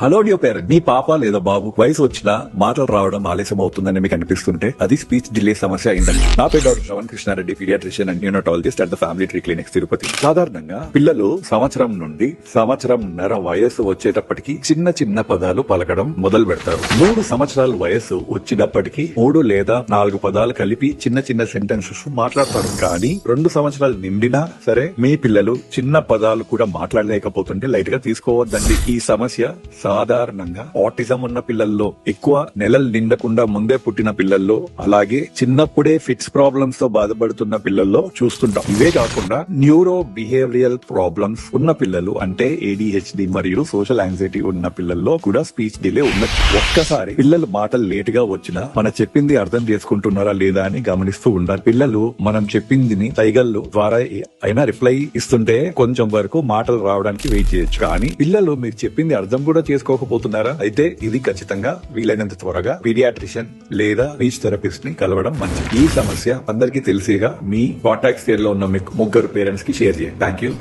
Hello dear parent, మీ పాప లేదా బాబు వయసు వచ్చినా మాటలు రావడం ఆలస్యం అవుతుందని మీకు అనిపిస్తుంటే అది స్పీచ్ డిలే సమస్య అయిందండి. నా పేరు doctor Shravan Krishnareddy, pediatrician and neonatologist at the Family Tree Clinics Tirupati. సాధారణంగా పిల్లలు సంవత్సరం నుండి సంవత్సరంన్నర వయస్సు వచ్చేటప్పటికి చిన్న చిన్న పదాలు పలకడం మొదలు పెడతారు. 3 సంవత్సరాల వయస్సు వచ్చినప్పటికీ 3 లేదా 4 పదాలు కలిపి చిన్న చిన్న సెంటెన్సెస్ మాట్లాడతారు. కానీ 2 సంవత్సరాలు నిండినా సరే మీ పిల్లలు చిన్న పదాలు కూడా మాట్లాడలేకపోతుంటే లైట్ గా తీసుకోవద్దండి. ఈ సమస్య సాధారణంగా ఆటిజం ఉన్న పిల్లల్లో, ఎక్కువ నెలలు నిండకుండా ముందే పుట్టిన పిల్లల్లో, అలాగే చిన్నప్పుడే ఫిట్స్ ప్రాబ్లమ్స్ తో బాధపడుతున్న పిల్లల్లో చూస్తుంటాం. ఇవే కాకుండా న్యూరో బిహేవియరల్ ప్రాబ్లమ్స్ ఉన్న పిల్లలు, అంటే ADHD మరియు సోషల్ యాంగ్జైటీ ఉన్న పిల్లల్లో కూడా స్పీచ్ డిలే ఉండొచ్చు. ఒక్కసారి పిల్లలు మాటలు లేట్ గా వచ్చినా మనం చెప్పింది అర్థం చేసుకుంటున్నారా లేదా అని గమనిస్తూ ఉండాలి. పిల్లలు మనం చెప్పిందిని సైగళ్ళు ద్వారా అయినా రిప్లై ఇస్తుంటే కొంచెం వరకు మాటలు రావడానికి వెయిట్ చేయొచ్చు. కానీ పిల్లలు మీరు చెప్పింది అర్థం కూడా చేసుకోకపోతున్నారా? అయితే ఇది ఖచ్చితంగా వీలైనంత త్వరగా పీడియాట్రిషియన్ లేదా స్పీచ్ థెరపిస్ట్ ని కలవడం మంచిది. ఈ సమస్య అందరికీ తెలిసేగా మీ కాంటాక్ట్స్ లో ఉన్న మీకు 3 పేరెంట్స్ కి షేర్ చేయండి. Thank you.